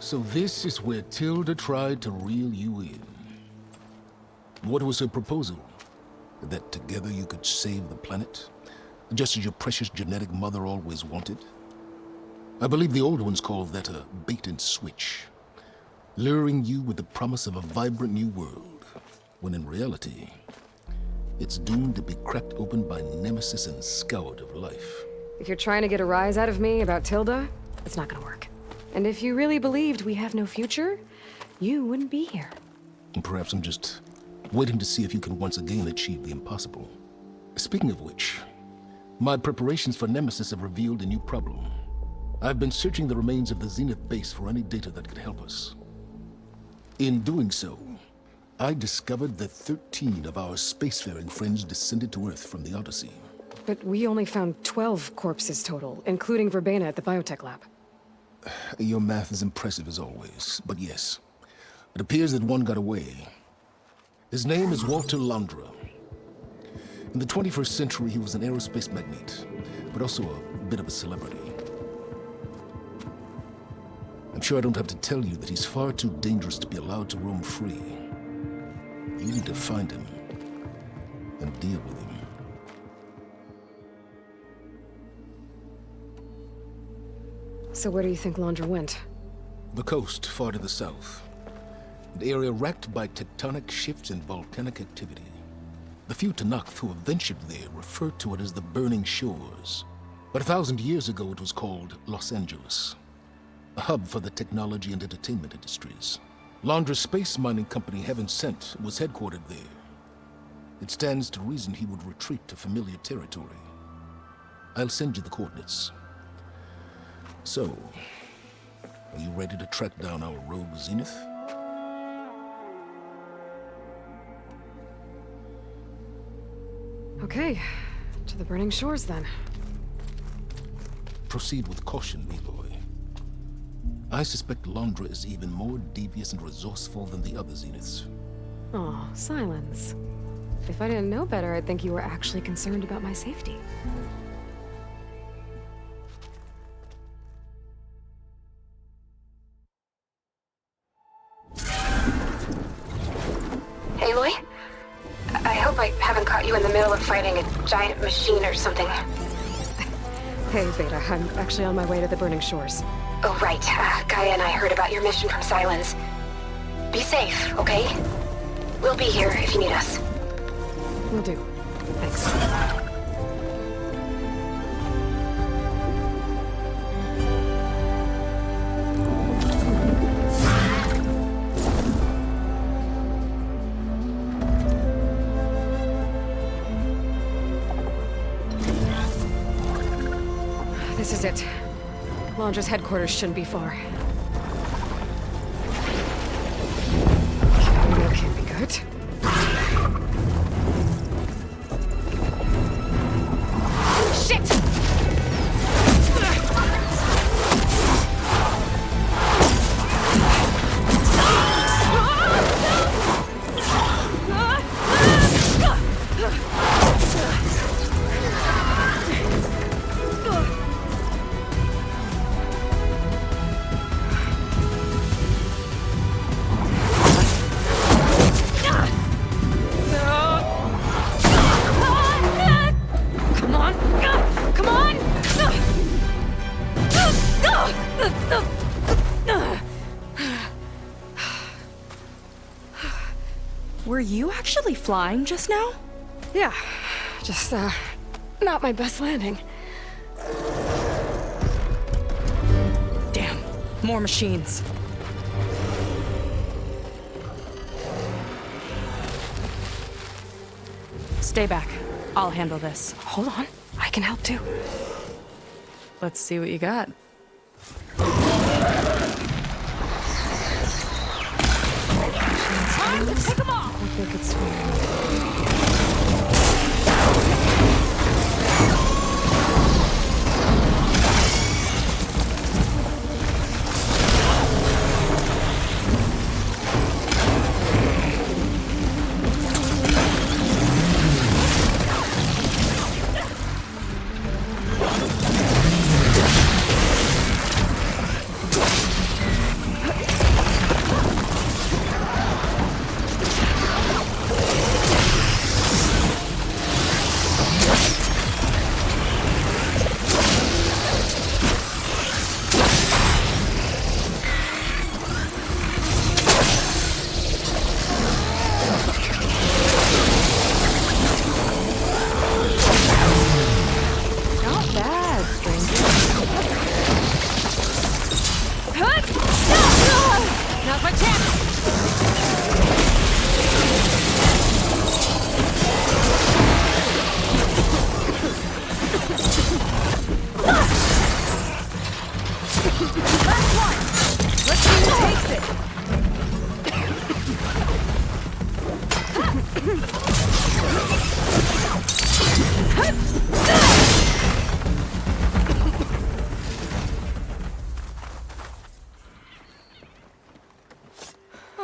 So this is where Tilda tried to reel you in. What was her proposal? That together you could save the planet? Just as your precious genetic mother always wanted? I believe the old ones called that a bait and switch. Luring you with the promise of a vibrant new world, when in reality, it's doomed to be cracked open by nemesis and scoured of life. If you're trying to get a rise out of me about Tilda, it's not gonna work. And if you really believed we have no future, you wouldn't be here. And perhaps I'm just waiting to see if you can once again achieve the impossible. Speaking of which, my preparations for Nemesis have revealed a new problem. I've been searching the remains of the Zenith base for any data that could help us. In doing so, I discovered that 13 of our spacefaring friends descended to Earth from the Odyssey. But we only found 12 corpses total, including Verbena at the biotech lab. Your math is impressive as always, but yes, it appears that one got away. His name is Walter Londra. In the 21st century, he was an aerospace magnate, but also a bit of a celebrity. I'm sure I don't have to tell you that he's far too dangerous to be allowed to roam free. You need to find him and deal with him. So where do you think Londra went? The coast, far to the south. An area racked by tectonic shifts and volcanic activity. The few Tenakth who have ventured there refer to it as the Burning Shores. But 1,000 years ago it was called Los Angeles, a hub for the technology and entertainment industries. Londra's space mining company, Heaven Sent, was headquartered there. It stands to reason he would retreat to familiar territory. I'll send you the coordinates. So, are you ready to track down our rogue Zenith? Okay, to the Burning Shores then. Proceed with caution, Aloy. I suspect Londra is even more devious and resourceful than the other Zeniths. Aw, Silence. If I didn't know better, I'd think you were actually concerned about my safety. Aloy? I hope I haven't caught you in the middle of fighting a giant machine or something. Hey, Beta, I'm actually on my way to the Burning Shores. Oh, right. Gaia and I heard about your mission from Silence. Be safe, okay? We'll be here if you need us. Will do. Thanks. This is it. Londra's headquarters shouldn't be far. That can't be good. Shit! Were you actually flying just now? Yeah, just, not my best landing. Damn, more machines. Stay back. I'll handle this. Hold on, I can help too. Let's see what you got. Time to pick them off! I think it's weird.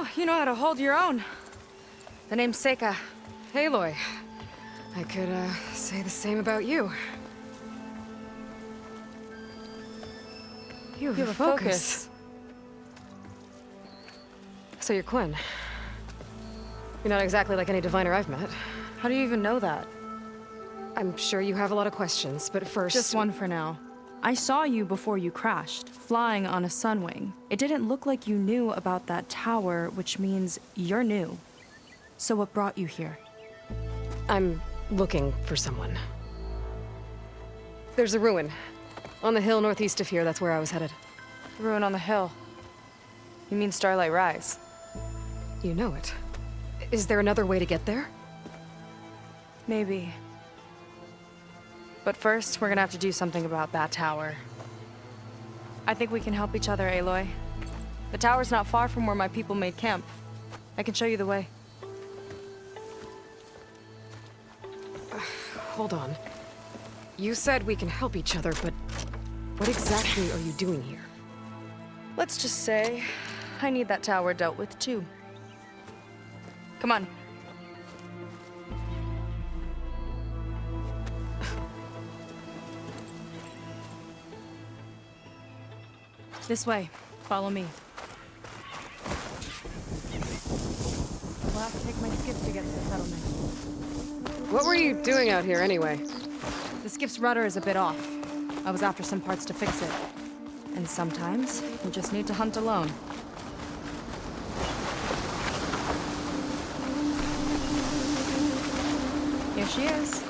Oh, you know how to hold your own. The name's Seika. Aloy. I could, say the same about you. You have a focus. So you're Quinn. You're not exactly like any diviner I've met. How do you even know that? I'm sure you have a lot of questions, but first... Just one for now. I saw you before you crashed, flying on a sunwing. It didn't look like you knew about that tower, which means you're new. So what brought you here? I'm looking for someone. There's a ruin. On the hill northeast of here, that's where I was headed. Ruin on the hill. You mean Starlight Rise? You know it. Is there another way to get there? Maybe. But first, we're gonna have to do something about that tower. I think we can help each other, Aloy. The tower's not far from where my people made camp. I can show you the way. Hold on. You said we can help each other, but what exactly are you doing here? Let's just say, I need that tower dealt with too. Come on. This way. Follow me. We'll have to take my skiff to get to the settlement. What were you doing out here anyway? The skiff's rudder is a bit off. I was after some parts to fix it. And sometimes, you just need to hunt alone. Here she is.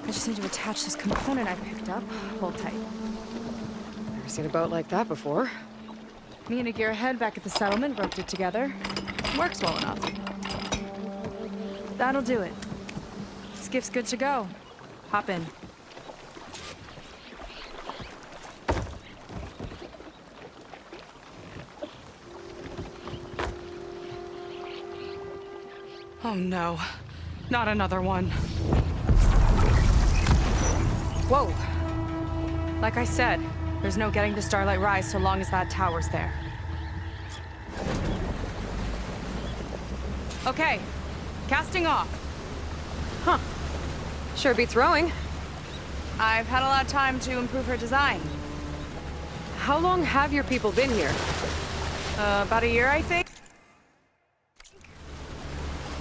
I just need to attach this component I picked up. Hold tight. Never seen a boat like that before. Me and a gearhead back at the settlement roped it together. Works well enough. That'll do it. Skiff's good to go. Hop in. Oh no. Not another one. Whoa. Like I said, there's no getting to Starlight Rise so long as that tower's there. Okay. Casting off. Huh. Sure beats rowing. I've had a lot of time to improve her design. How long have your people been here? About a year, I think.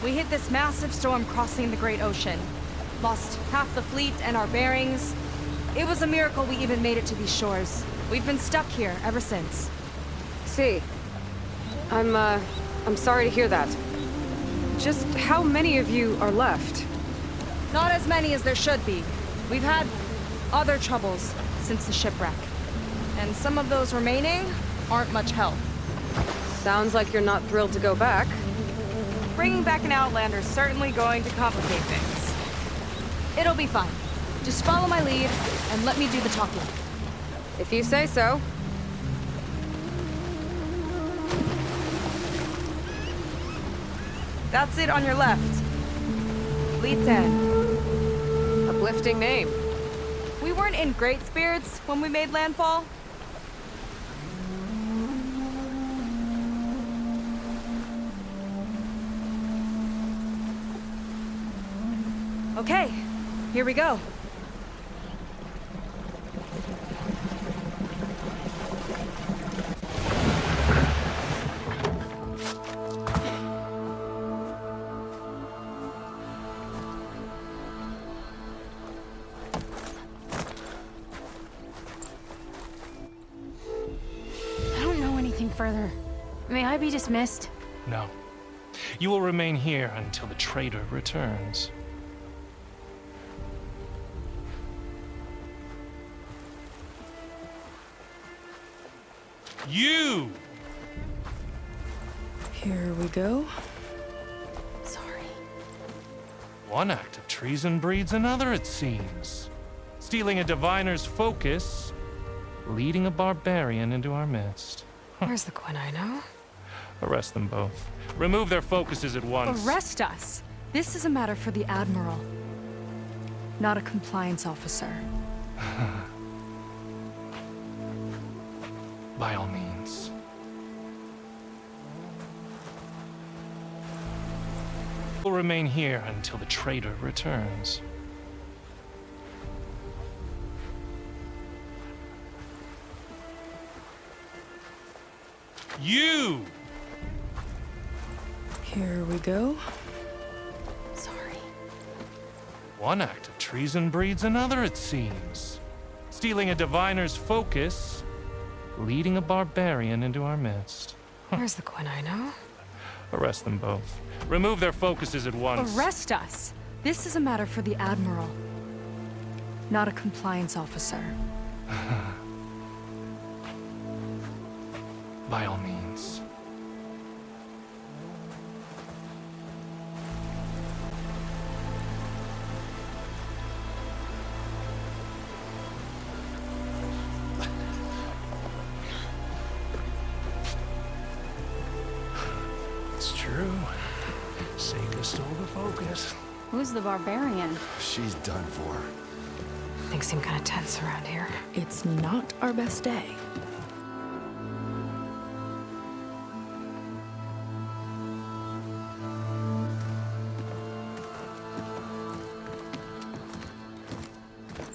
We hit this massive storm crossing the Great Ocean. Lost half the fleet and our bearings. It was a miracle we even made it to these shores. We've been stuck here ever since. See. I'm sorry to hear that. Just how many of you are left? Not as many as there should be. We've had other troubles since the shipwreck. And some of those remaining aren't much help. Sounds like you're not thrilled to go back. Bringing back an Outlander's certainly going to complicate things. It'll be fine. Just follow my lead and let me do the talking. If you say so. That's it on your left. Lead 10. Uplifting name. We weren't in great spirits when we made landfall. Okay, here we go. I don't know anything further. May I be dismissed? No. You will remain here until the traitor returns. You! Here we go. Sorry. One act of treason breeds another, it seems. Stealing a diviner's focus, leading a barbarian into our midst. Where's the Quinn I know? Arrest them both. Remove their focuses at once. Arrest us. This is a matter for the Admiral, not a compliance officer. By all means. will remain here until the traitor returns. You! Here we go. Sorry. One act of treason breeds another, it seems. Stealing a diviner's focus, leading a barbarian into our midst. Where's the Quinino? Arrest them both. Remove their focuses at once. Arrest us! This is a matter for the Admiral, not a compliance officer. By all means. It's true. Seika stole the focus. Who's the barbarian? She's done for. Things seem kind of tense around here. It's not our best day.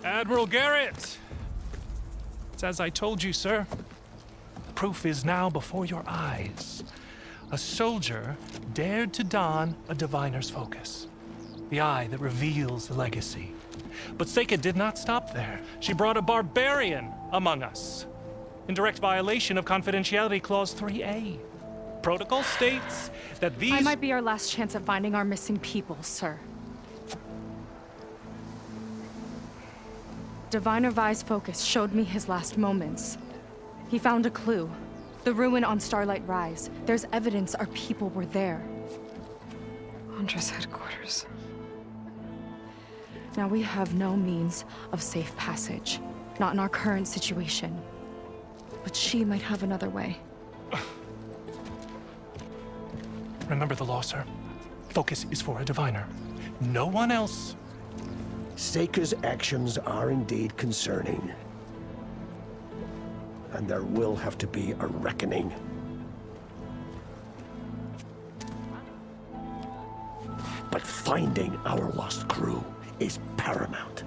Admiral Garrett! It's as I told you, sir. The proof is now before your eyes. A soldier dared to don a diviner's focus. The eye that reveals the legacy. But Seika did not stop there. She brought a barbarian among us. In direct violation of Confidentiality Clause 3A. Protocol states that these... I might be our last chance at finding our missing people, sir. Diviner Vi's focus showed me his last moments. He found a clue. The ruin on Starlight Rise. There's evidence our people were there. Huntress headquarters. Now we have no means of safe passage. Not in our current situation. But she might have another way. Remember the law, sir. Focus is for a diviner. No one else. Seika's actions are indeed concerning. And there will have to be a reckoning. But finding our lost crew is paramount.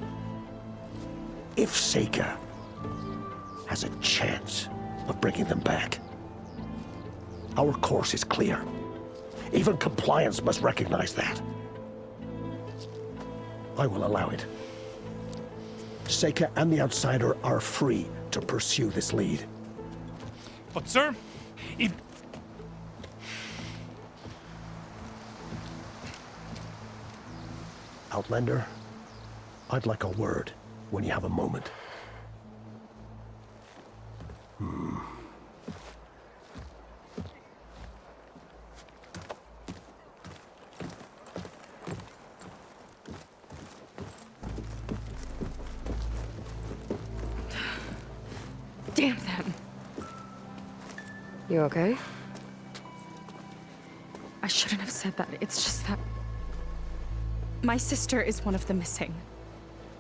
If Seika has a chance of bringing them back, our course is clear. Even compliance must recognize that. I will allow it. Seika and the Outsider are free to pursue this lead. But, sir, if... Outlander, I'd like a word when you have a moment. Damn them. You okay? I shouldn't have said that. It's just that... my sister is one of the missing.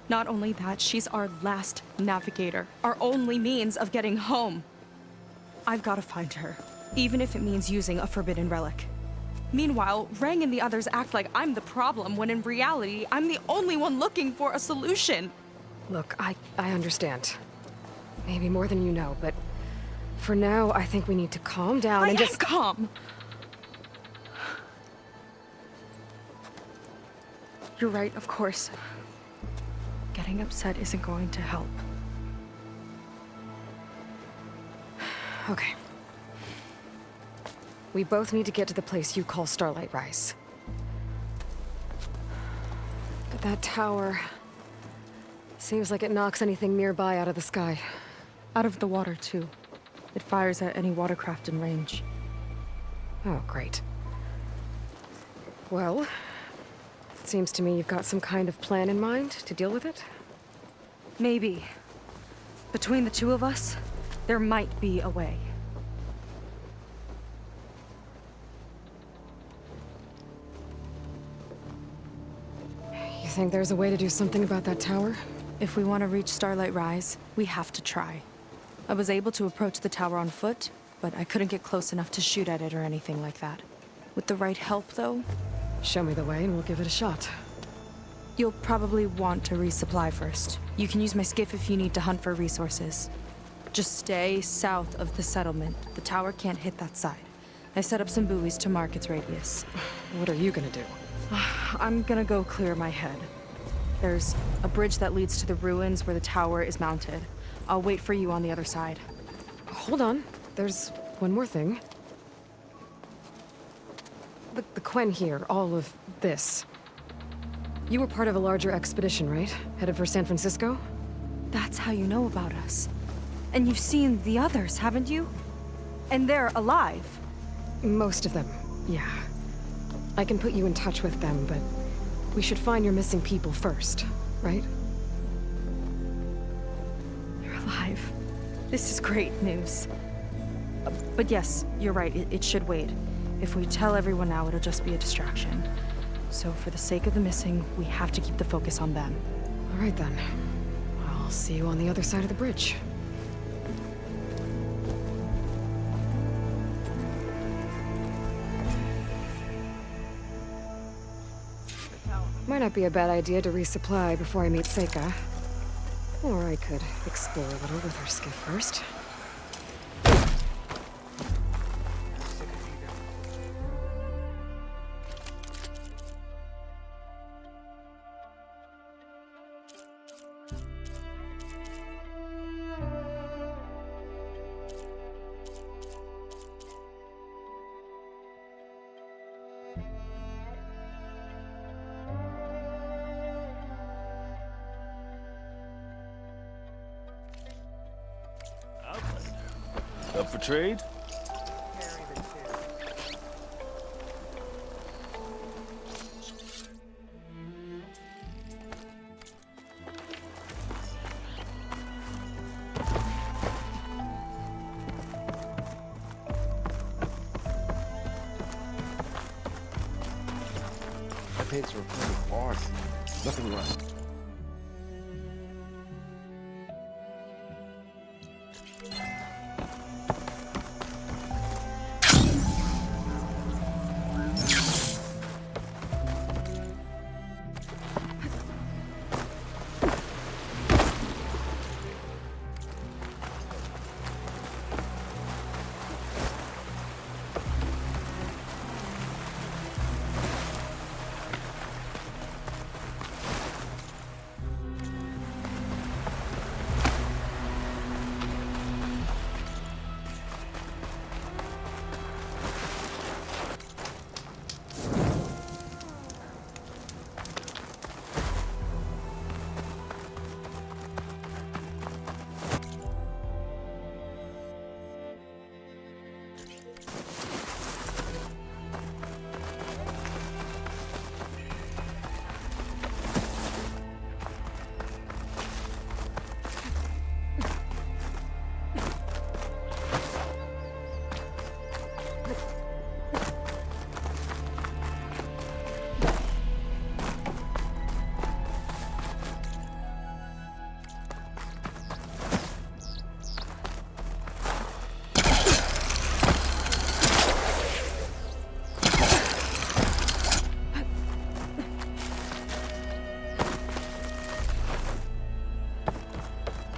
Not only that, she's our last navigator. Our only means of getting home. I've got to find her. Even if it means using a forbidden relic. Meanwhile, Rang and the others act like I'm the problem, when in reality, I'm the only one looking for a solution. Look, I understand. Maybe more than you know, but for now, I think we need to calm down and just... calm. You're right, of course. Getting upset isn't going to help. Okay. We both need to get to the place you call Starlight Rise. But that tower... seems like it knocks anything nearby out of the sky. Out of the water, too. It fires at any watercraft in range. Oh, great. Well, it seems to me you've got some kind of plan in mind to deal with it. Maybe. Between the two of us, there might be a way. You think there's a way to do something about that tower? If we want to reach Starlight Rise, we have to try. I was able to approach the tower on foot, but I couldn't get close enough to shoot at it or anything like that. With the right help, though, Show me the way and we'll give it a shot. You'll probably want to resupply first. You can use my skiff if you need to hunt for resources. Just stay south of the settlement. The tower can't hit that side. I set up some buoys to mark its radius. What are you gonna do? I'm gonna go clear my head. There's a bridge that leads to the ruins where the tower is mounted. I'll wait for you on the other side. Hold on. There's one more thing. The Quen here, all of this. You were part of a larger expedition, right? Headed for San Francisco? That's how you know about us. And you've seen the others, haven't you? And they're alive. Most of them, yeah. I can put you in touch with them, but we should find your missing people first, right? They're alive. This is great news. But yes, you're right, it should wait. If we tell everyone now, it'll just be a distraction. So for the sake of the missing, we have to keep the focus on them. All right then. I'll see you on the other side of the bridge. Might not be a bad idea to resupply before I meet Seika. Or I could explore a little with her skiff first. Up for trade? I paid to repair the art. Nothing wrong.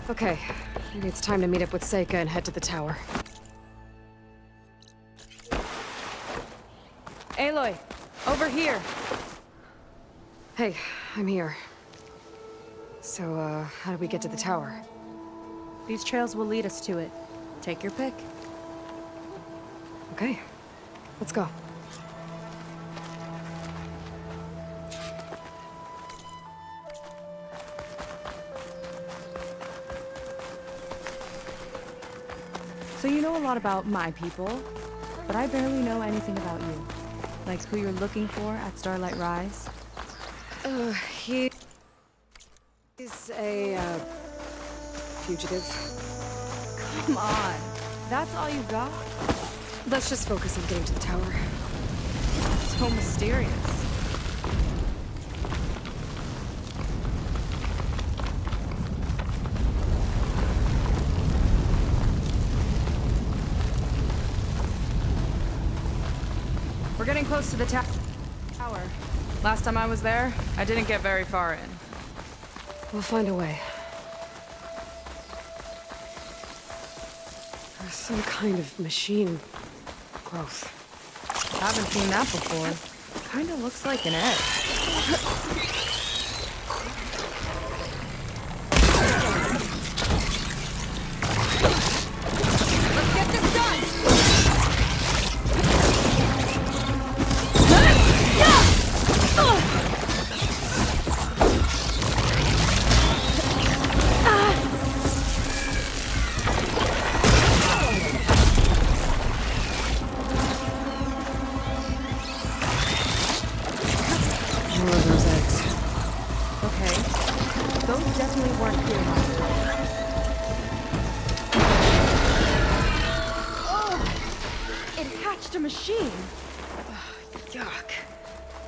Okay, maybe it's time to meet up with Seika and head to the tower. Aloy, over here. Hey, I'm here. So, how do we get to the tower? These trails will lead us to it. Take your pick. Okay, let's go. So you know a lot about my people, but I barely know anything about you. Like who you're looking for at Starlight Rise. He's a, fugitive. Come on, that's all you got? Let's just focus on getting to the tower. So mysterious. We're getting close to the tower. Tower. Last time I was there, I didn't get very far in. We'll find a way. Some kind of machine growth. Haven't seen that before. Kinda looks like an egg.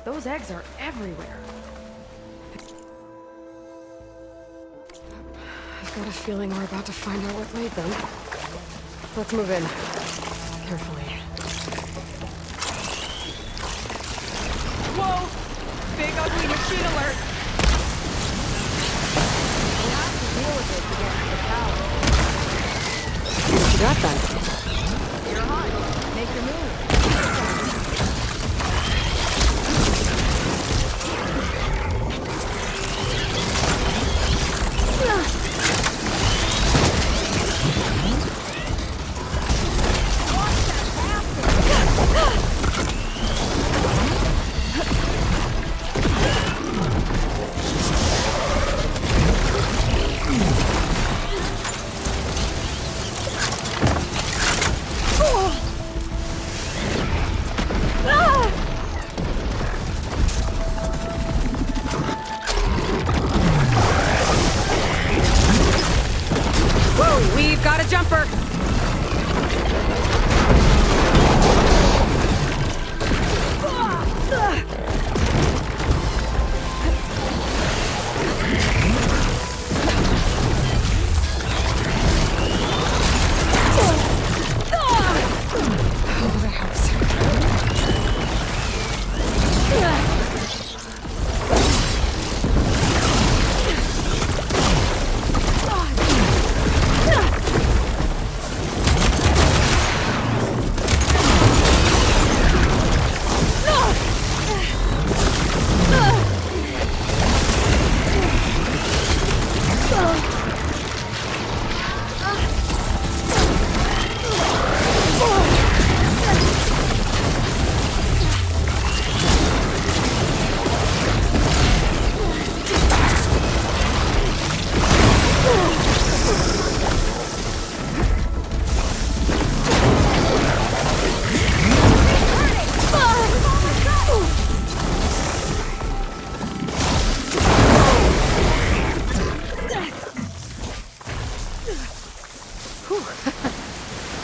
Those eggs are everywhere. I've got a feeling we're about to find out what laid them. Let's move in. Carefully. Whoa! Big ugly machine alert! We'll have to deal with it to get to the tower. What you got then? You're hot. Make your move. We've got a jumper!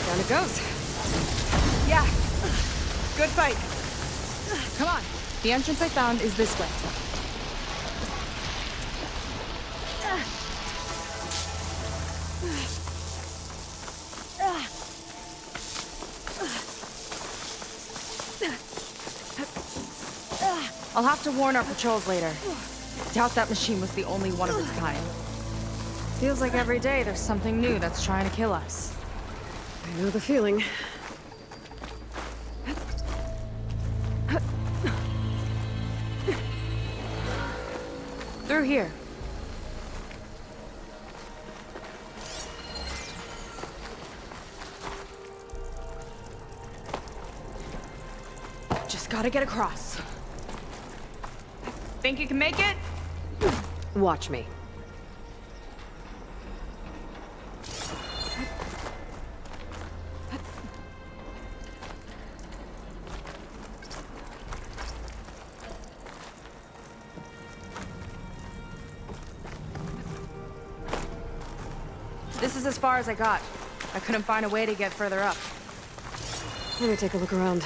Down it goes. Yeah. Good fight. Come on. The entrance I found is this way. I'll have to warn our patrols later. Doubt that machine was the only one of its kind. Feels like every day there's something new that's trying to kill us. I know the feeling. Through here. Just gotta get across. Think you can make it? Watch me. This is as far as I got. I couldn't find a way to get further up. Let me take a look around.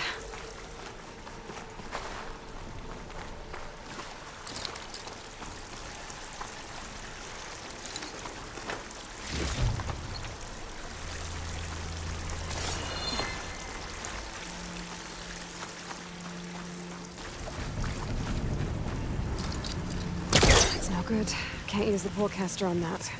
No good. Can't use the pullcaster on that.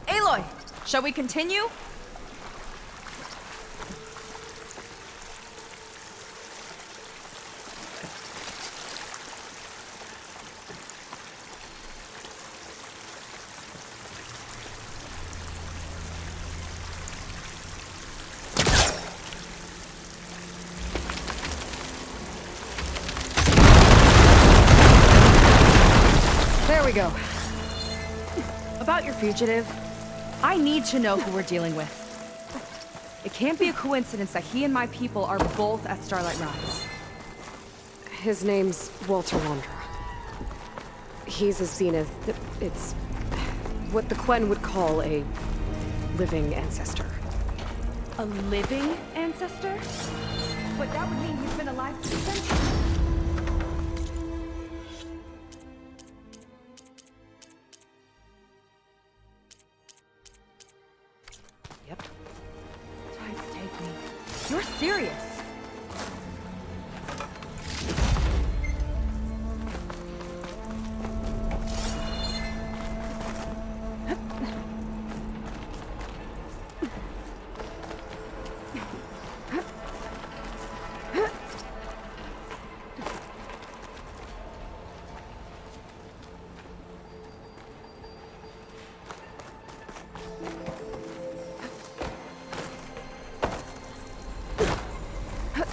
Aloy, shall we continue? There we go. About your fugitive, I need to know who we're dealing with. It can't be a coincidence that he and my people are both at Starlight Rise. His name's Walter Wanderer. He's a Zenith. It's what the Quen would call a living ancestor. A living ancestor? But that would mean he's been alive for centuries. Yep. Tides take me. You're serious?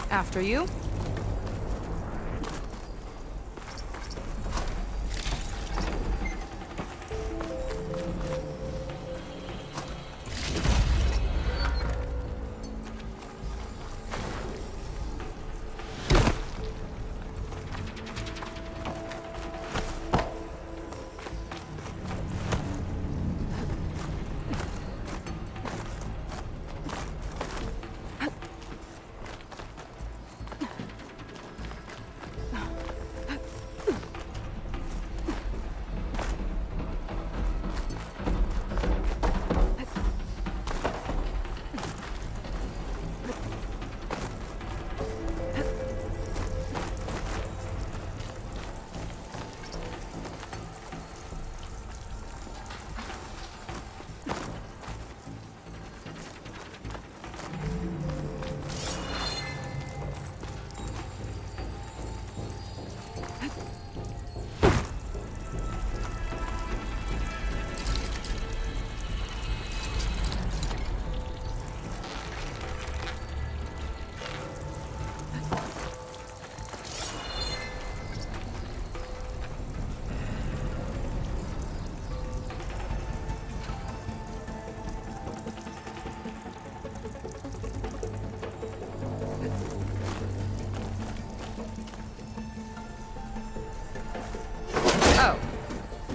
After you.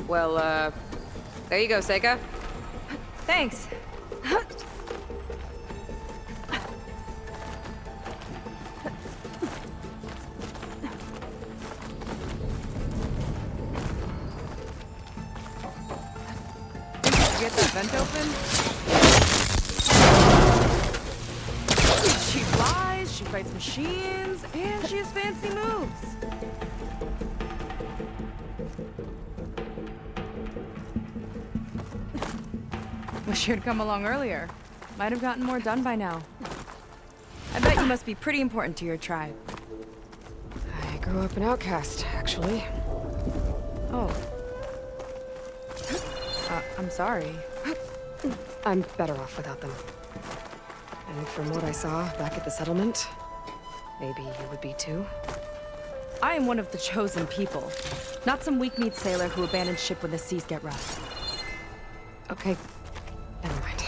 Well, there you go, Seika. Thanks. get that vent open? She flies, she fights machines, and she has fancy moves. Wish you'd come along earlier. Might have gotten more done by now. I bet you must be pretty important to your tribe. I grew up an outcast, actually. Oh. I'm sorry. I'm better off without them. And from what I saw back at the settlement, maybe you would be too. I am one of the chosen people. Not some weak-kneed sailor who abandons ship when the seas get rough. Okay, never mind.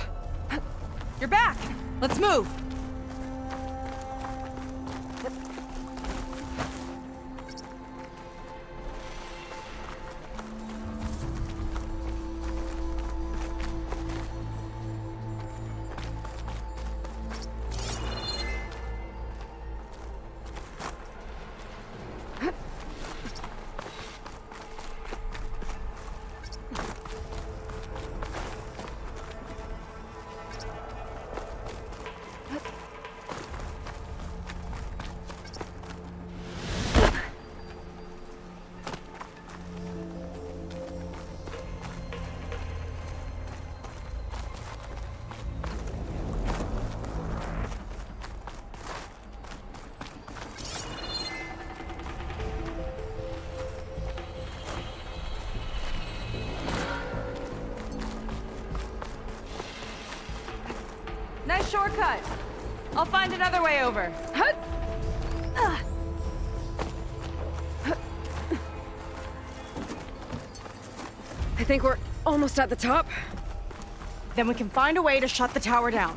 You're back! Let's move! Nice shortcut. I'll find another way over. I think we're almost at the top. Then we can find a way to shut the tower down.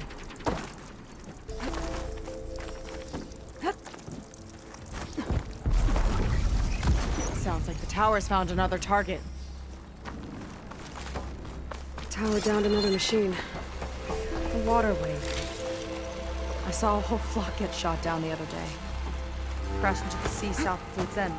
Sounds like the tower's found another target. Tower downed another machine. The waterway. I saw a whole flock get shot down the other day. Crashed into the sea south of Fleet's End.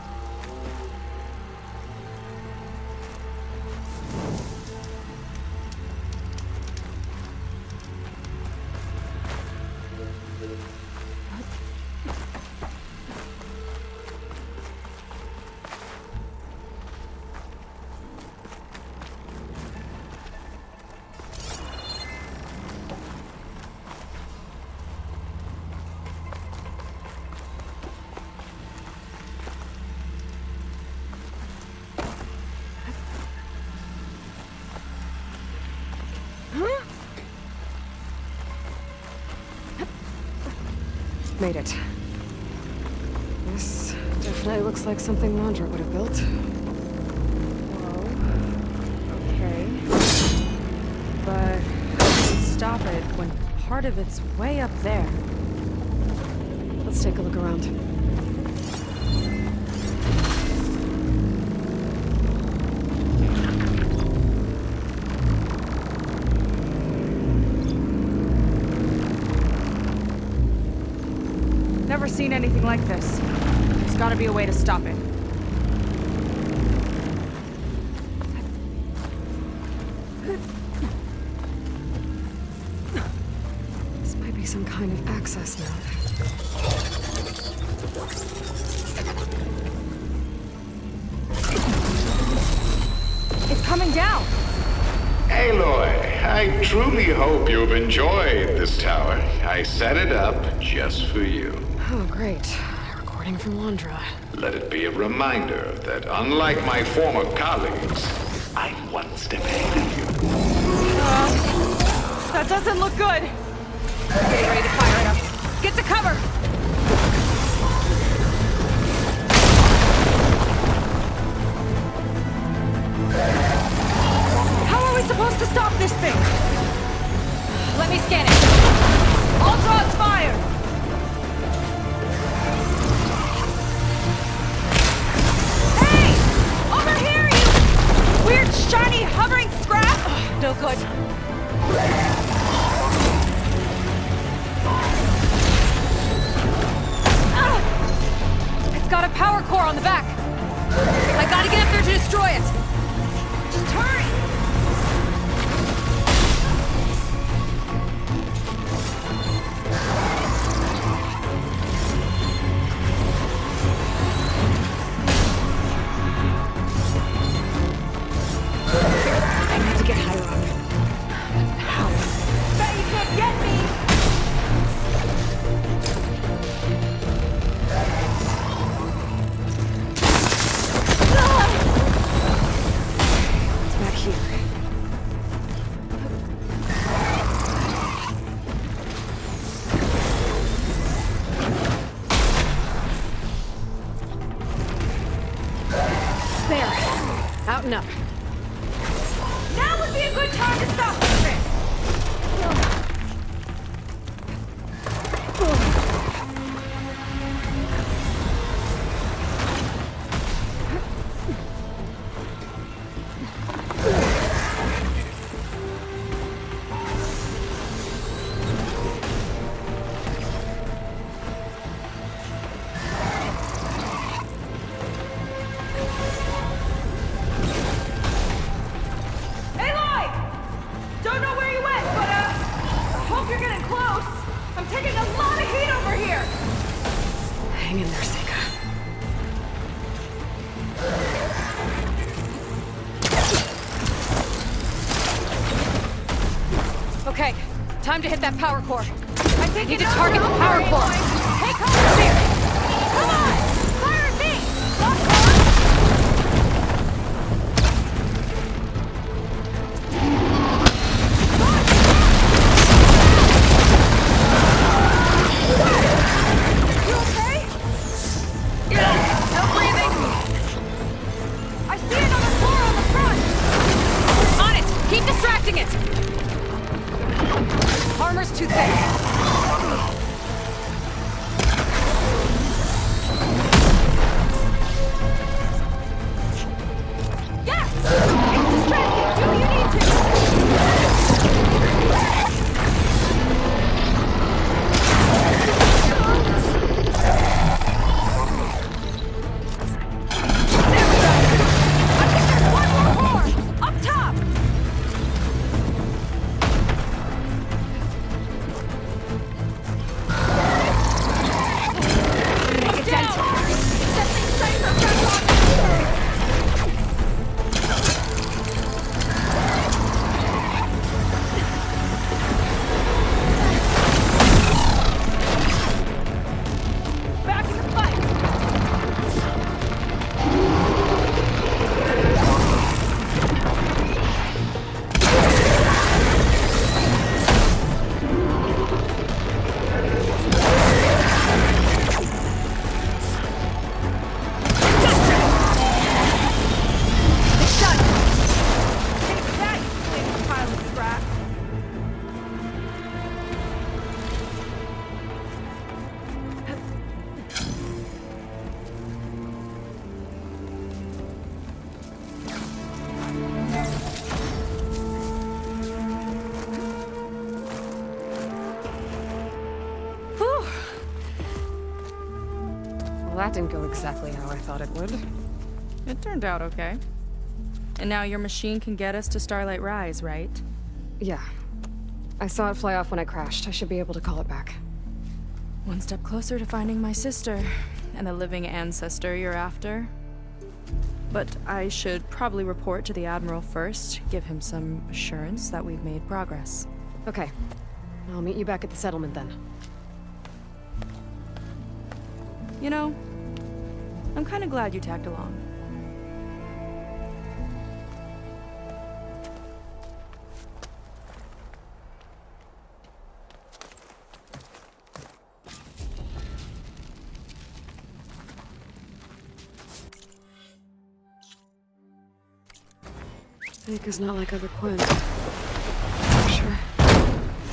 Made it. This definitely looks like something Wandra would have built. Whoa. Okay. But how do we stop it when part of it's way up there? Let's take a look around. Never seen anything like this. There's gotta be a way to stop it. This might be some kind of access node. It's coming down! Aloy, I truly hope you've enjoyed this tower. I set it up just for you. Oh, great. Recording from Wandra. Let it be a reminder that unlike my former colleagues, I'm one step ahead of you. That doesn't look good! Getting ready to fire at us. Get to cover! How are we supposed to stop this thing? Let me scan it. All drones fire! Weird, shiny, hovering scrap! Oh, no good. It's got a power core on the back. I gotta get up there to destroy it. Just hurry! There. Out and up. Now would be a good time to stop this thing! Hang in there, Seika. Okay, time to hit that power core. I think you need to target the power core. Take cover here. Come on! Fire at me! Lock You okay? Yeah, still breathing. I see another floor on the front. On it! Keep distracting it! Armor's too thick. Yes! It's distracted! Do you need There we go! I think there's one more core! Up top! Make a dent! Set things straight for Back in the fight! It's done! Take that, you big pile of scrap! Whew. Well, that didn't go exactly how I thought it would. It turned out okay. And now your machine can get us to Starlight Rise, right? Yeah. I saw it fly off when I crashed. I should be able to call it back. One step closer to finding my sister and the living ancestor you're after. But I should probably report to the Admiral first, give him some assurance that we've made progress. Okay. I'll meet you back at the settlement then. You know, I'm kind of glad you tagged along. Seika's not like other Quinn. For sure.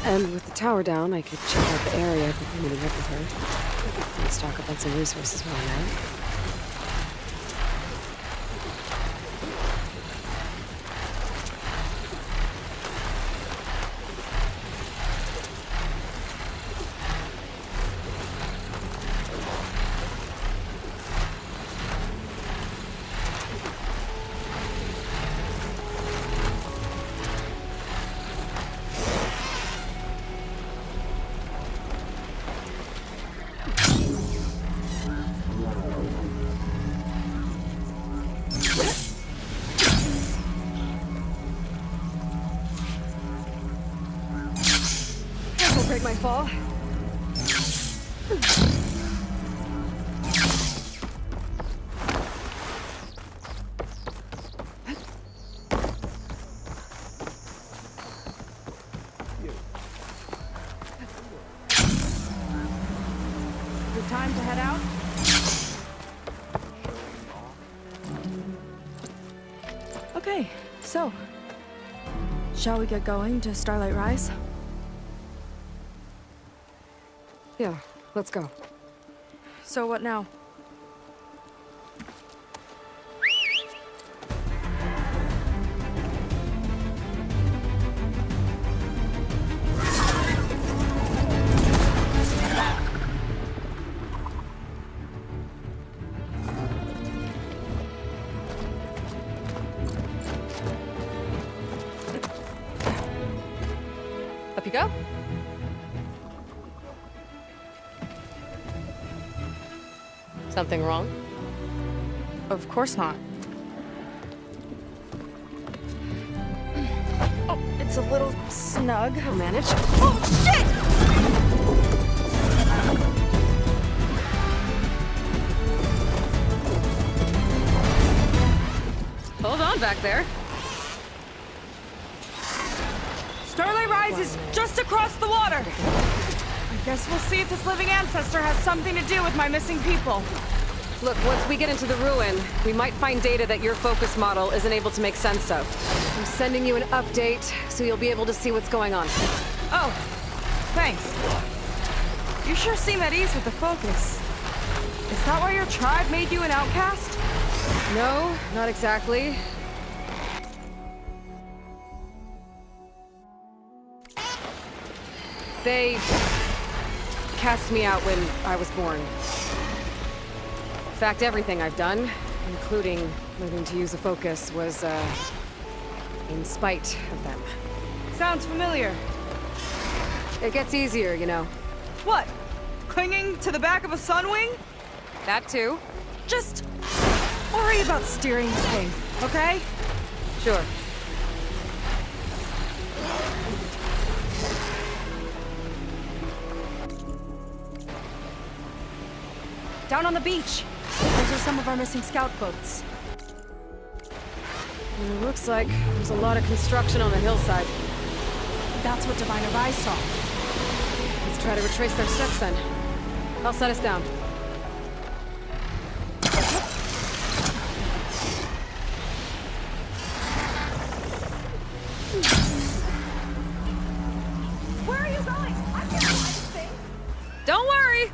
And with the tower down, I could check out the area before meeting up with her. And stock up on some resources while I'm out. Don't break my fall. Good time to head out? Okay, so, shall we get going to Starlight Rise? Yeah, let's go. So what now? Up you go. Something wrong? Of course not. Oh, it's a little snug. I'll manage. Oh, shit! Hold on back there. Starlight Rise is just across the water. I guess we'll see if this living ancestor has something to do with my missing people. Look, once we get into the ruin, we might find data that your focus model isn't able to make sense of. I'm sending you an update, so you'll be able to see what's going on. Oh, thanks. You sure seem at ease with the focus. Is that why your tribe made you an outcast? No, not exactly. They cast me out when I was born. In fact, everything I've done, including learning to use a focus, was, in spite of them. Sounds familiar. It gets easier, you know. What? Clinging to the back of a sunwing? That too. Just worry about steering this thing, okay? Sure. Down on the beach. Those are some of our missing scout boats. It looks like there's a lot of construction on the hillside. That's what Diviner Rise saw. Let's try to retrace their steps then. I'll set us down. Where are you going? I can't find this thing. Don't worry!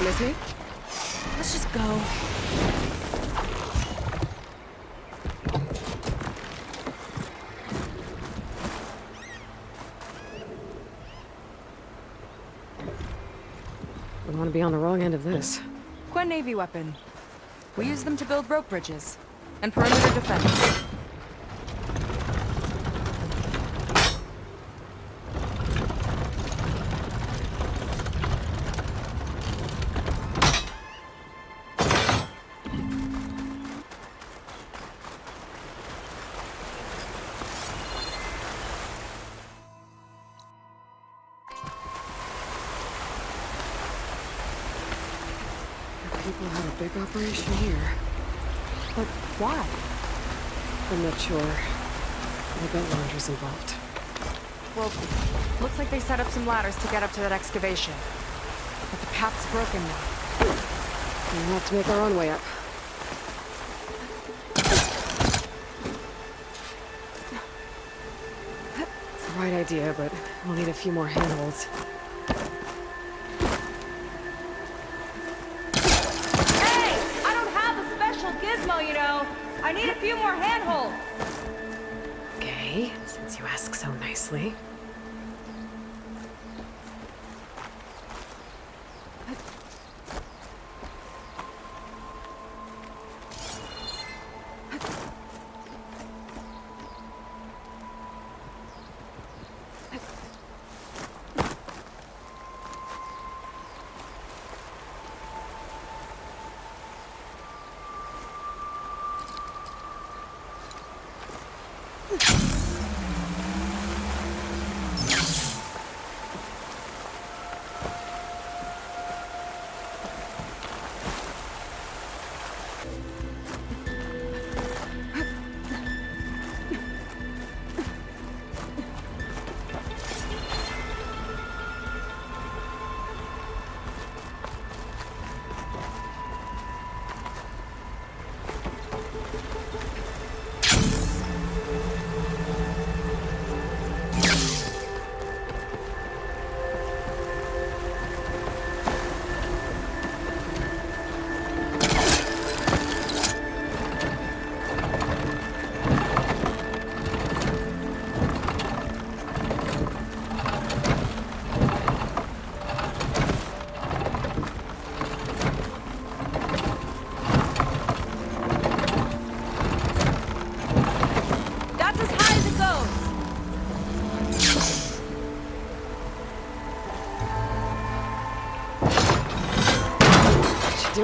Miss me? Let's just go. Don't want to be on the wrong end of this. Quen Navy weapon. We use them to build rope bridges and perimeter defense. People have a big operation here. But why? I'm not sure. I bet Laundry's involved. Well, looks like they set up some ladders to get up to that excavation. But the path's broken now. We'll have to make our own way up. It's the right idea, but we'll need a few more handholds. Gizmo, you know. I need a few more handholds. Okay, since you ask so nicely.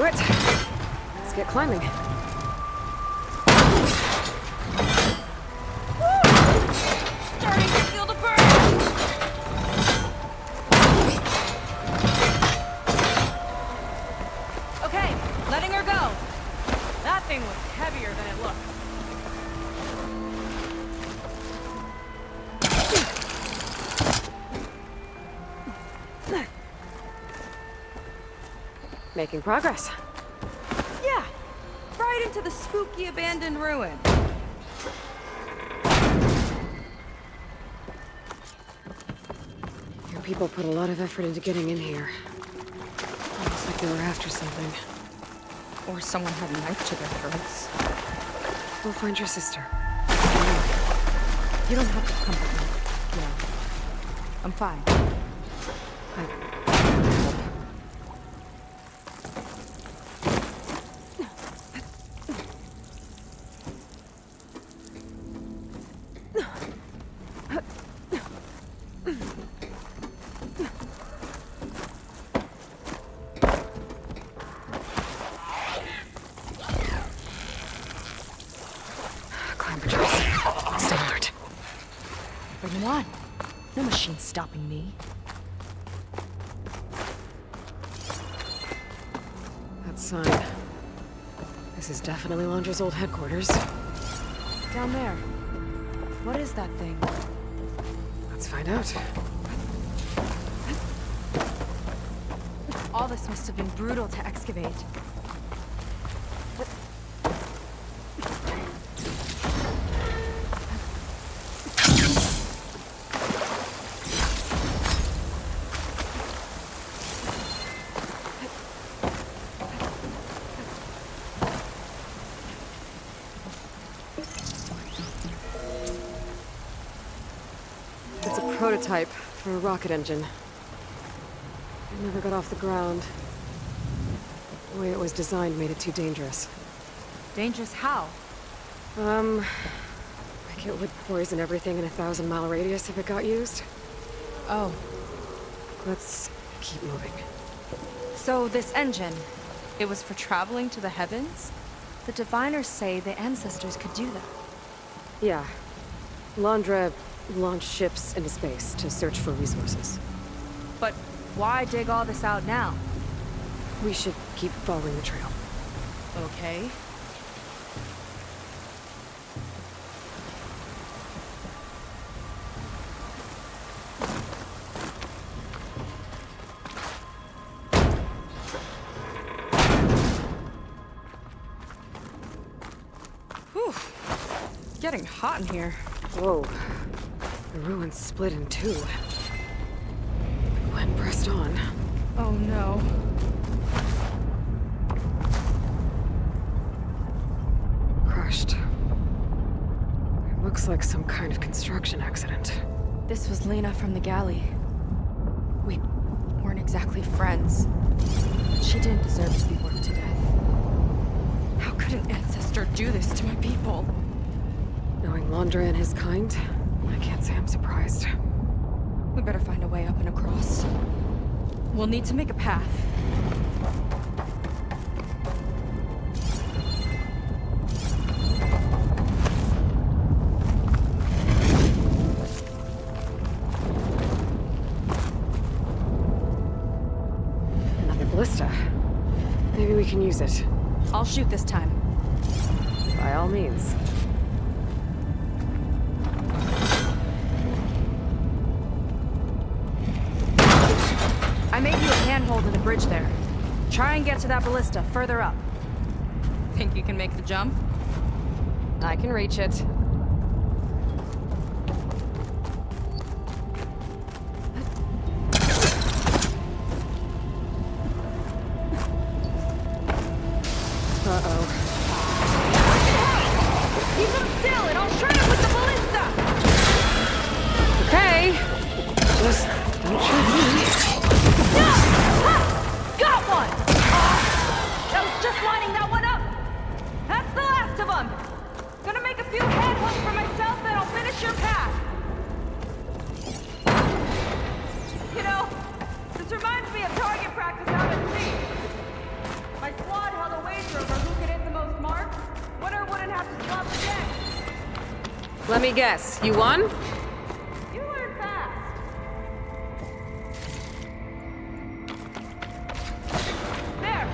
it. Let's get climbing. Starting to feel the burn! Okay, letting her go. That thing was heavier than it looked. Making progress. Yeah, right into the spooky abandoned ruin. Your people put a lot of effort into getting in here. Almost like they were after something. Or someone had a knife to their throats. We'll find your sister. You don't have to comfort me. No. I'm fine. Stay alert. Bring them on. No machine's stopping me. That sign. This is definitely Londra's old headquarters. Down there. What is that thing? Let's find out. All this must have been brutal to excavate. It's a prototype for a rocket engine. It never got off the ground. The way it was designed made it too dangerous. Dangerous how? Like it would poison everything in a 1,000-mile radius if it got used. Oh. Let's keep moving. So this engine, it was for traveling to the heavens? The diviners say the ancestors could do that. Yeah. Londra launched ships into space to search for resources. But why dig all this out now? We should keep following the trail. Okay. Whew. Getting hot in here. Whoa. The ruins split in two. Gwen pressed on. Oh no. Crushed. It looks like some kind of construction accident. This was Lena from the galley. We weren't exactly friends. But she didn't deserve to be worked to death. How could an ancestor do this to my people? Knowing Londra and his kind, I can't say I'm surprised. We better find a way up and across. We'll need to make a path. Another ballista. Maybe we can use it. I'll shoot this time. By all means. I made you a handhold in the bridge there. Try and get to that ballista further up. Think you can make the jump? I can reach it. Uh-oh. Keep him still and I'll try it with the ballista! Okay. Just don't shoot me. No! Ha! Got one! That was just lining that one up! That's the last of them! Gonna make a few handholds Let me guess, you won? You learn fast. There.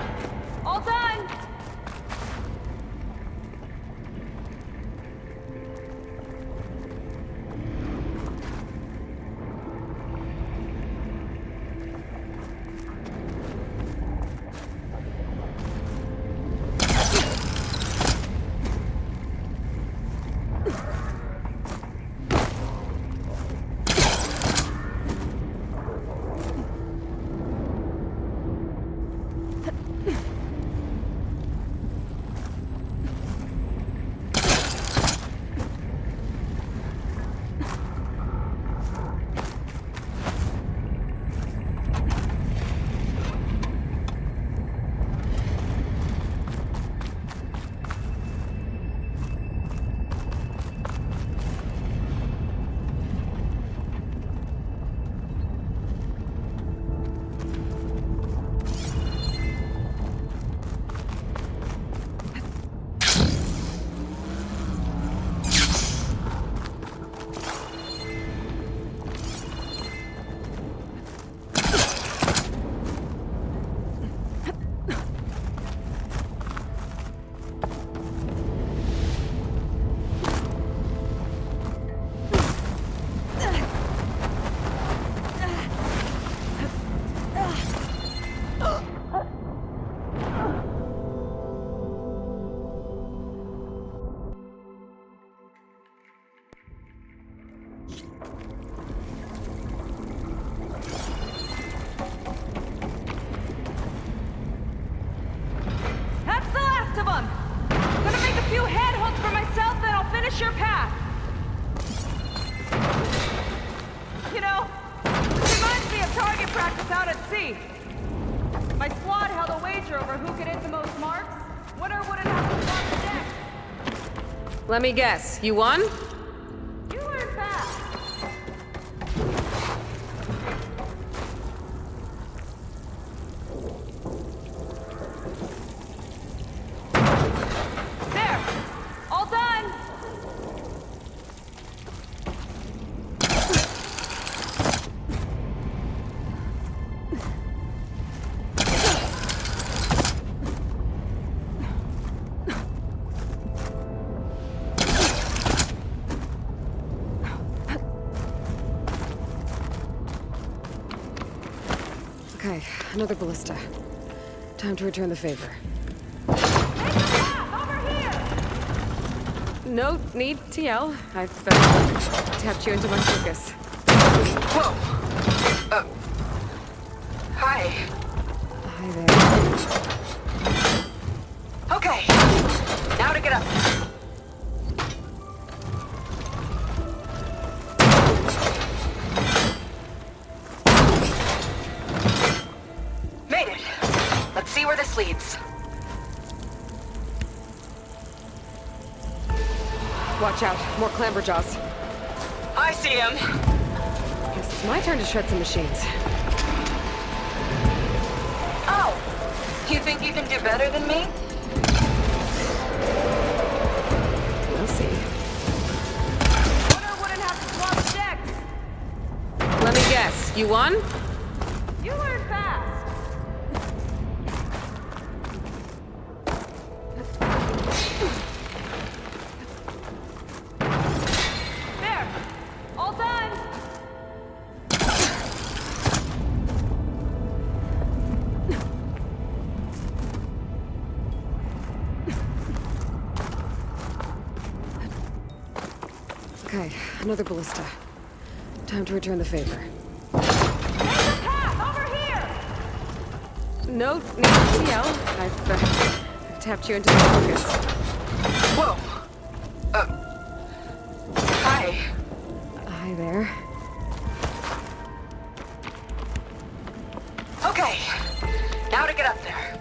All done. That's the last of them. Gonna make a few handholds for myself, then I'll finish your path. You know, it reminds me of target practice out at sea. My squad held a wager over who could hit the most marks. Winner wouldn't have to swap the deck. Let me guess, you won? You learn fast. There! All done! Okay, another ballista. Time to return the favor. Over here! No need to yell. I've tapped you into my focus. Whoa. Hi. Hi there. Okay. Now to get up. Made it. Let's see where this leads. Watch out, more clamberjaws. I see him. Guess it's my turn to shred some machines. Oh. You think you can do better than me? We'll see. Winner wouldn't have to swap decks. Let me guess, you won? You learn fast. There. All done. Okay, another ballista. Time to return the favor. Over here. No need to yell. I've tapped you into my focus. Whoa. Hi. Hi there. Okay. Now to get up there.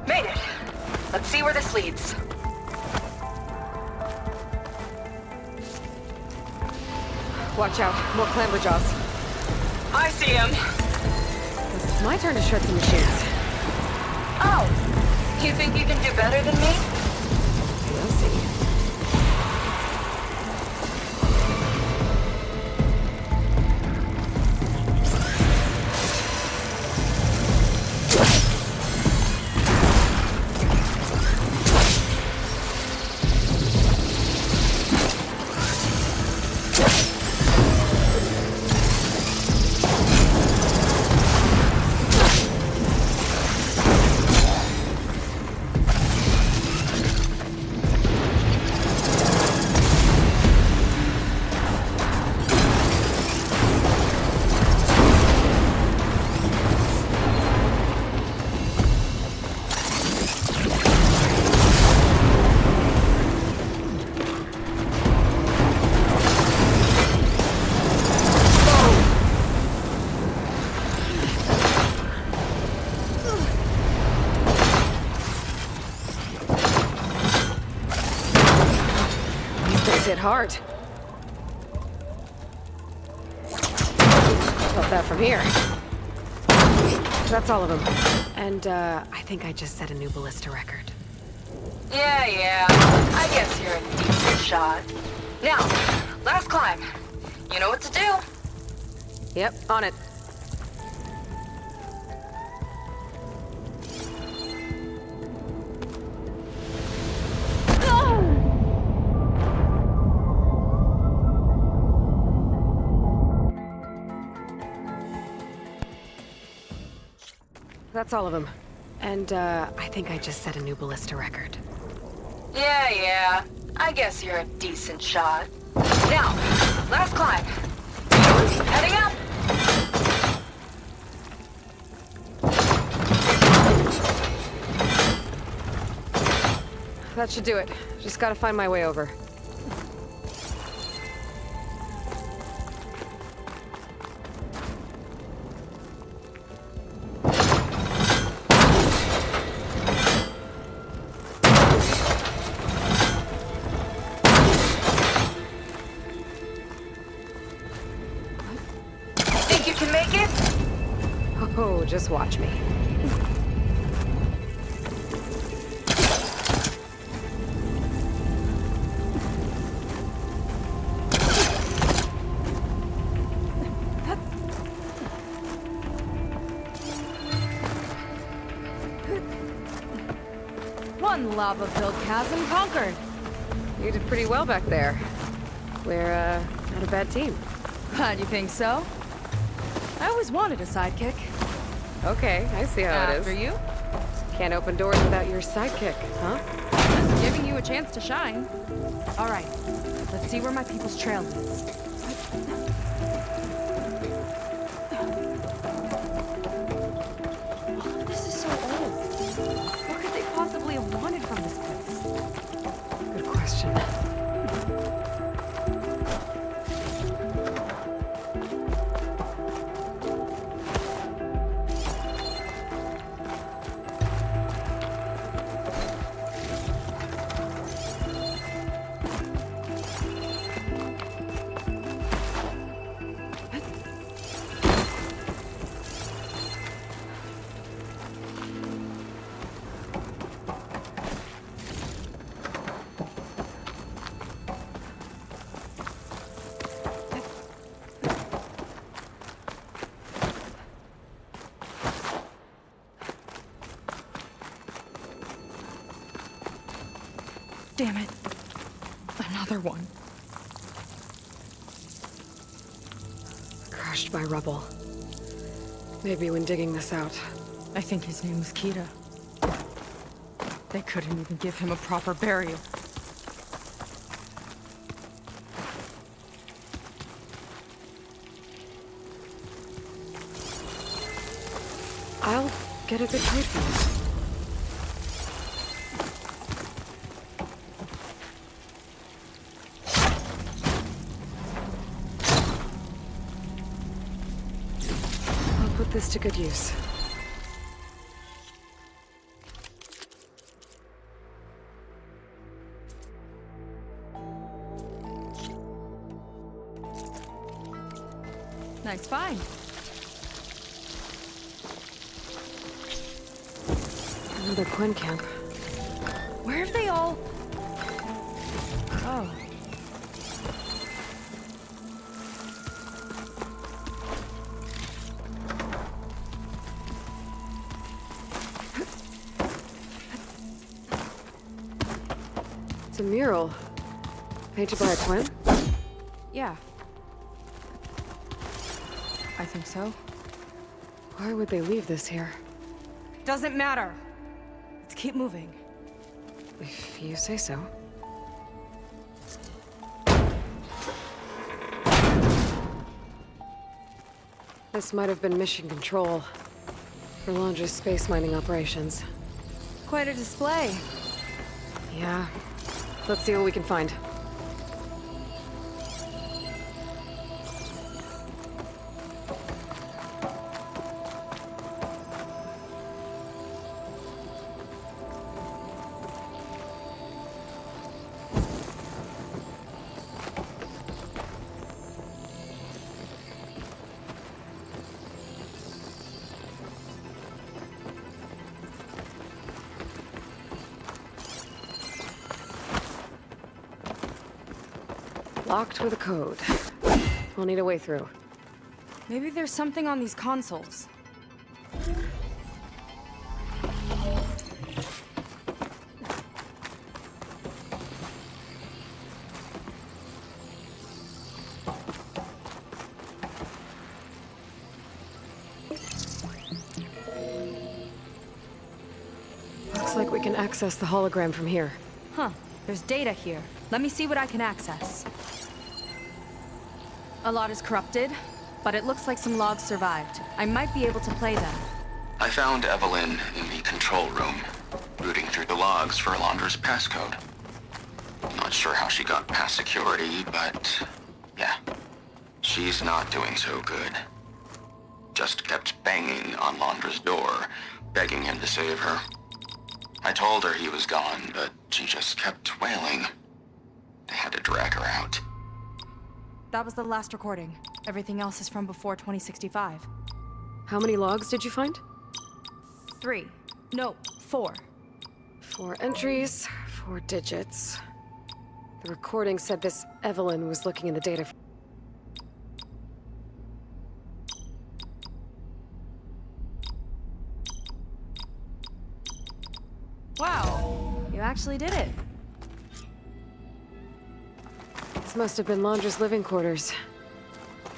Made it. Let's see where this leads. Watch out, more clamberjaws. I see him. Guess it's my turn to shred some machines. Oh, you think you can do better than me? We'll see. Hit hard. Felt that from here. That's all of them. And, I think I just set a new ballista record. Yeah. I guess you're a decent shot. Now, last climb. You know what to do. Yep, on it. That's all of them. And, I think I just set a new ballista record. Yeah. I guess you're a decent shot. Now, last climb. Heading up. That should do it. Just gotta find my way over. Oh, just watch me. One lava-filled chasm conquered. You did pretty well back there. We're, not a bad team. Glad you think so. I always wanted a sidekick. Okay, I see how it is. After you? Can't open doors without your sidekick, huh? Just giving you a chance to shine. All right, let's see where my people's trail leads. All of this is so old. What could they possibly have wanted from this place? Good question. Damn it. Another one. Crushed by rubble. Maybe when digging this out. I think his name was Kita. They couldn't even give him a proper burial. I'll get a good trade for you. Put this to good use. Nice find. Another Quen camp. Where have they all... Oh. It's a mural. Painted by a Quen? Yeah. I think so. Why would they leave this here? Doesn't matter. Let's keep moving. If you say so. This might have been mission control for Landra's space mining operations. Quite a display. Yeah. Let's see what we can find. Locked with a code. We'll need a way through. Maybe there's something on these consoles. Looks like we can access the hologram from here. Huh. There's data here. Let me see what I can access. A lot is corrupted, but it looks like some logs survived. I might be able to play them. I found Evelyn in the control room, rooting through the logs for Alondra's passcode. Not sure how she got past security, but yeah, she's not doing so good. Just kept banging on Alondra's door, begging him to save her. I told her he was gone, but she just kept wailing. They had to drag her out. That was the last recording. Everything else is from before 2065. How many logs did you find? 3. No, 4. 4 entries, 4 digits. The recording said this Evelyn was looking in the data. Wow, you actually did it. This must have been Landra's living quarters.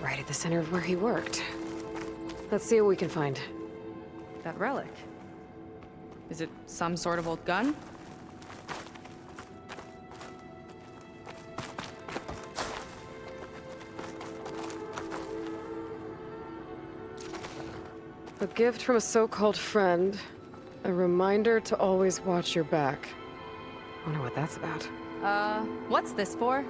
Right at the center of where he worked. Let's see what we can find. That relic. Is it some sort of old gun? A gift from a so-called friend. A reminder to always watch your back. Wonder what that's about. What's this for?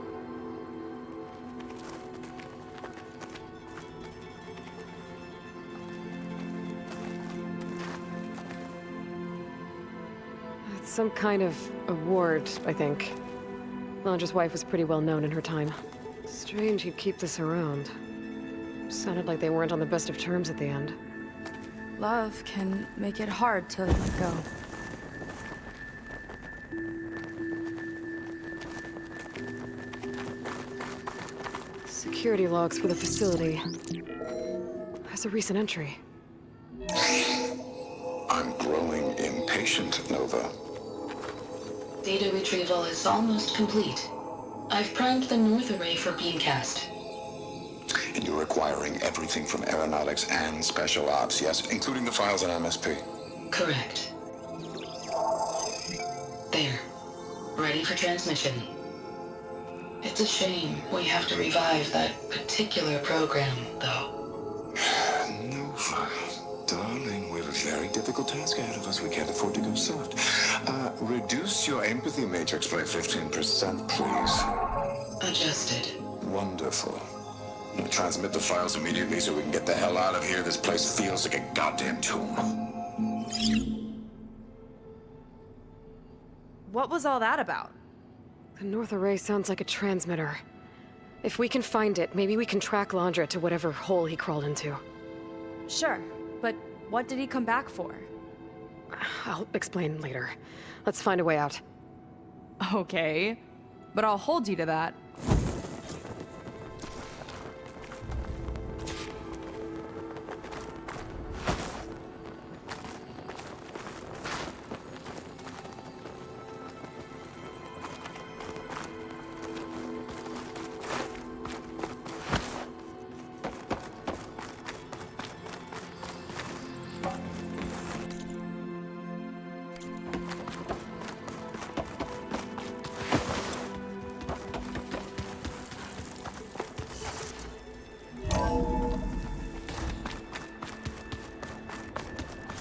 It's some kind of award, I think. Landra's wife was pretty well known in her time. Strange he'd keep this around. Sounded like they weren't on the best of terms at the end. Love can make it hard to let go. Security logs for the facility. There's a recent entry. I'm growing impatient, Nova. Data retrieval is almost complete. I've primed the North Array for beamcast. And you're acquiring everything from aeronautics and special ops, yes? Including the files on MSP? Correct. There. Ready for transmission. It's a shame we have to revive that particular program, though. Nova, darling, we have a very difficult task ahead of us. We can't afford to go soft. Reduce your empathy matrix by 15%, please. Adjusted. Wonderful. Now transmit the files immediately so we can get the hell out of here. This place feels like a goddamn tomb. What was all that about? The North Array sounds like a transmitter. If we can find it, maybe we can track Landra to whatever hole he crawled into. Sure, but what did he come back for? I'll explain later. Let's find a way out. Okay, but I'll hold you to that.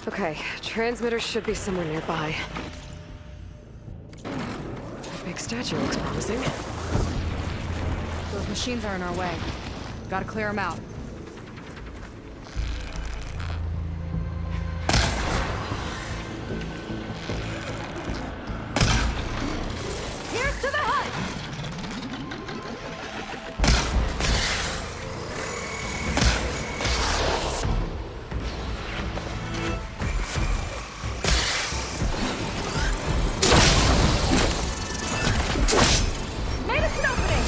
Okay, transmitter should be somewhere nearby. That big statue looks promising. Those machines are in our way. Gotta clear them out. Here's to the hut! Made us an opening!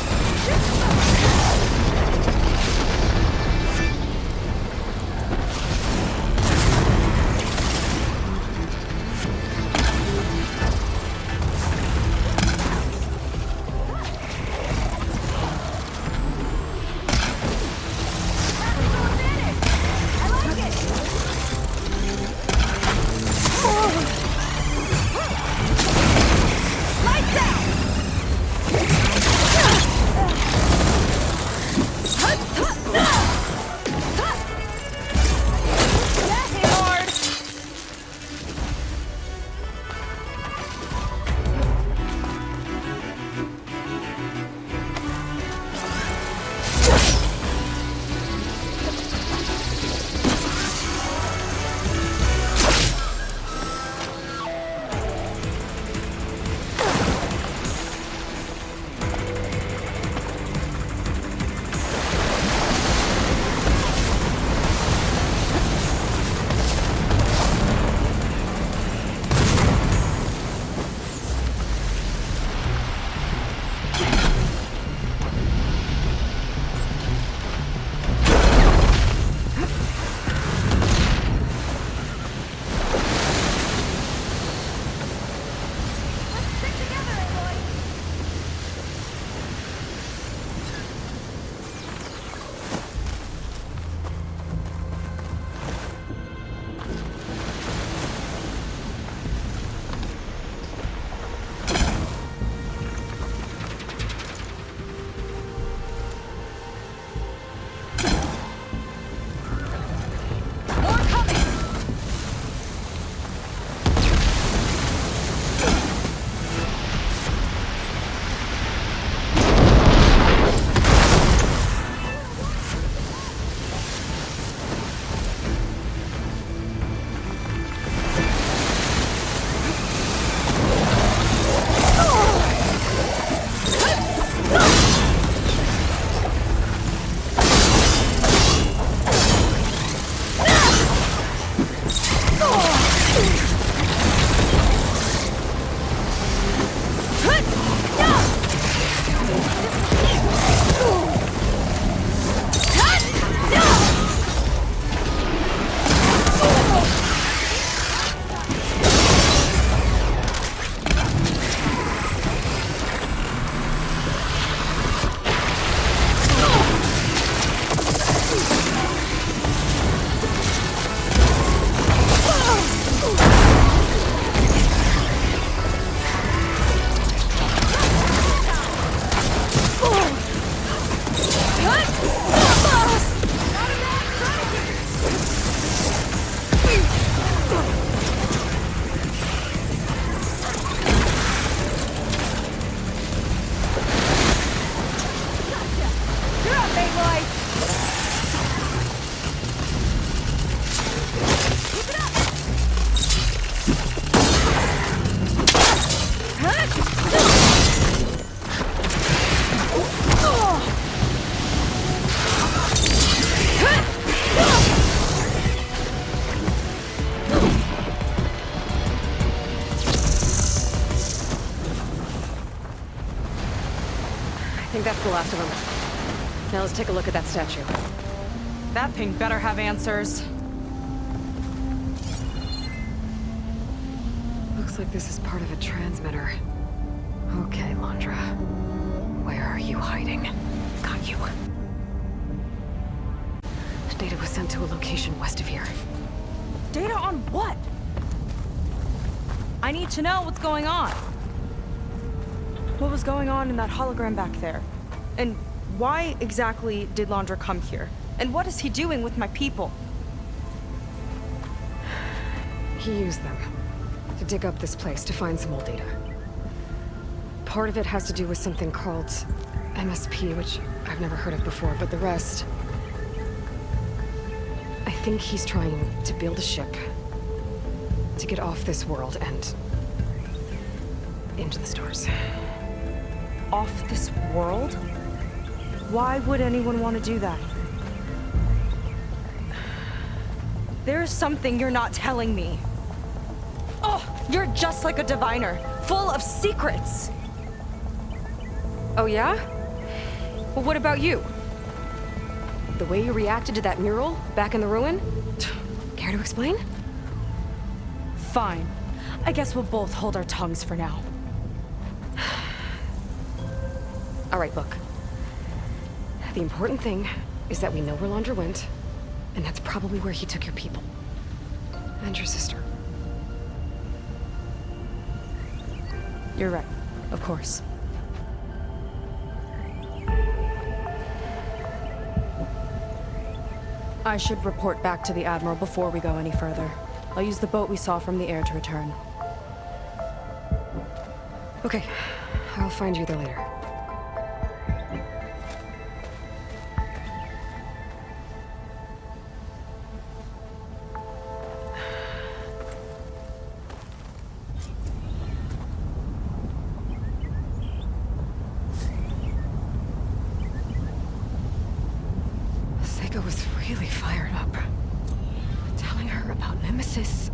that's the last of them. Now let's take a look at that statue. That thing better have answers. Looks like this is part of a transmitter. Okay, Londra. Where are you hiding? Got you. Data was sent to a location west of here. Data on what? I need to know what's going on. What was going on in that hologram back there? And why exactly did Londra come here? And what is he doing with my people? He used them to dig up this place to find some old data. Part of it has to do with something called MSP, which I've never heard of before, but the rest... I think he's trying to build a ship to get off this world and into the stars. Off this world? Why would anyone want to do that? There's something you're not telling me. Oh, you're just like a diviner, full of secrets. Oh yeah? Well, what about you? The way you reacted to that mural back in the ruin? Care to explain? Fine. I guess we'll both hold our tongues for now. All right, look. The important thing is that we know where Londra went, and that's probably where he took your people. And your sister. You're right. Of course. I should report back to the Admiral before we go any further. I'll use the boat we saw from the air to return. Okay. I'll find you there later. Seika was really fired up. Telling her about Nemesis.